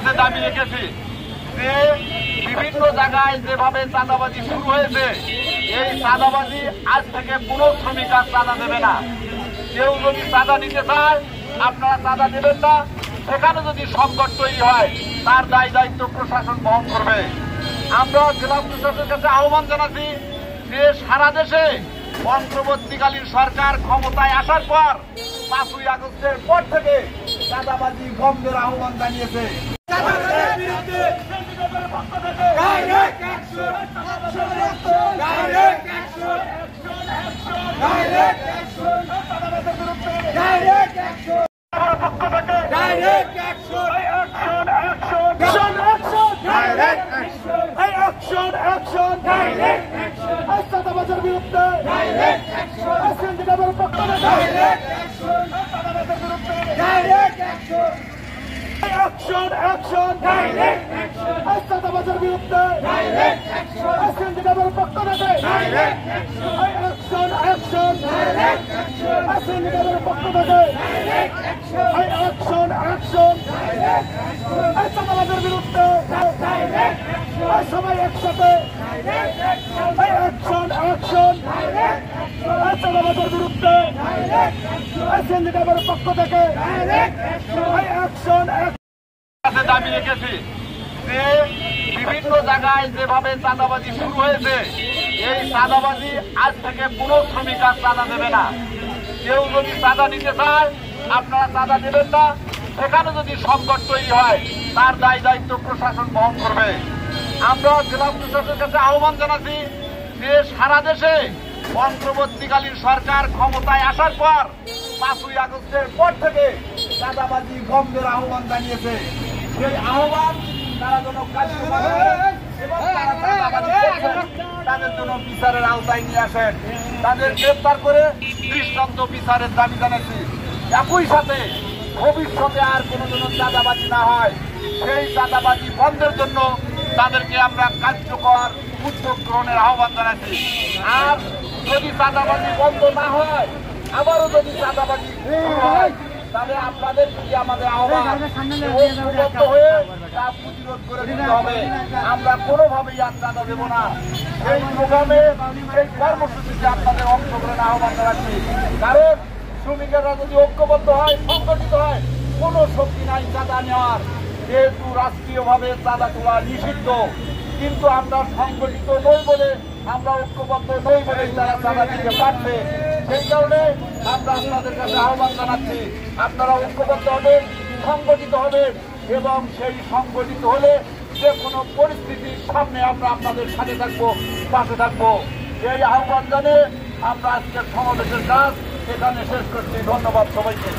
দাবি রেখেছি যে বিভিন্ন জায়গায় যেভাবে চাঁদাবাজি শুরু হয়েছে, এই চাঁদাবাজি আজ থেকে কোনো শ্রমিক আর চাঁদা দেবে না। কেউ যদি চাঁদা নিতে চায় আপনারা চাঁদা দেবেন না। সেখানে যদি সংকট তৈরি হয় তার দায় দায়িত্ব প্রশাসন বহন করবে। আমরা জেলা প্রশাসনের কাছে আহ্বান জানাচ্ছি যে সারা দেশে অন্তর্বর্তীকালীন সরকার ক্ষমতায় আসার পর 5ই আগস্টের পর থেকে চাঁদাবাজি বন্ধের আহ্বান জানিয়েছে। চাঁদাবাজের বিরুদ্ধে চাঁদাবাজের বিরুদ্ধে পক্ষ থেকে পক্ষ থেকে চাঁদাবাজের বিরুদ্ধে সবাই একসাথে চাঁদাবাজের বিরুদ্ধে পক্ষ থেকে দাবি রেখেছি যে বিভিন্ন জায়গায় যেভাবে চাঁদাবাজি শুরু হয়েছে, এই চাঁদাবাজি আজ থেকে কোনো শ্রমিক আর চাঁদা দেবে না। কেউ যদি চাঁদা নিতে চায় আপনারা চাঁদা দেবেন না। সেখানে যদি সংকট তৈরি হয় তার দায় দায়িত্ব প্রশাসন বহন করবে। আমরা জেলা প্রশাসনের কাছে আহ্বান জানাচ্ছি যে সারা দেশে অন্তর্বর্তীকালীন সরকার ক্ষমতায় আসার পর 5ই আগস্টের পর থেকে চাঁদাবাজি বন্ধের আহ্বান জানিয়েছে। সেই আহ্বান তারা যেন কার্যকর এবং তাদের জন্য বিচারের আওতায় নিয়ে আসেন। তাদের গ্রেপ্তার করে দৃষ্টান্ত বিচারের দাবি জানাচ্ছি। একই সাথে ভবিষ্যতে আর কোনো যেন চাঁদাবাজি না হয়, সেই চাঁদাবাজি বন্ধের জন্য তাদেরকে আমরা কার্যকর উদ্যোগ গ্রহণের আহ্বান জানাচ্ছি। আর যদি চাঁদাবাজি বন্ধ না হয়, আবারও যদি চাঁদাবাজি হয়, তাহলে আপনাদের প্রতি আমাদের আহ্বান ঐক্যবদ্ধ হয়ে তা প্রতিরোধ করে দিতে হবে। আমরা কোনোভাবেই আর চাঁদা দেব না। এই প্রোগ্রামে এই কর্মসূচিতে আপনাদের অংশগ্রহণের আহ্বান জানাচ্ছি। কারণ শ্রমিকেরা যদি ঐক্যবদ্ধ হয়, সংগঠিত হয়, কোনো শক্তি নাই চাঁদা নেওয়ার। যেহেতু রাষ্ট্রীয়ভাবে চাঁদা তোলা নিষিদ্ধ, কিন্তু আমরা সংগঠিত নই বলে, আমরা ঐক্যবদ্ধ নই বলে তারা চাঁদা দিতে পারছে। সেই কারণে আমরা আপনাদের কাছে আহ্বান জানাচ্ছি, আপনারা ঐক্যবদ্ধ হবেন, সংগঠিত হবেন এবং সেই সংগঠিত হলে যে কোনো পরিস্থিতির সামনে আমরা আপনাদের সাথে থাকবো, পাশে থাকবো। এই আহ্বান জানিয়ে আমরা আজকের সমাবেশের কাজ এখানে শেষ করছি। ধন্যবাদ সবাইকে।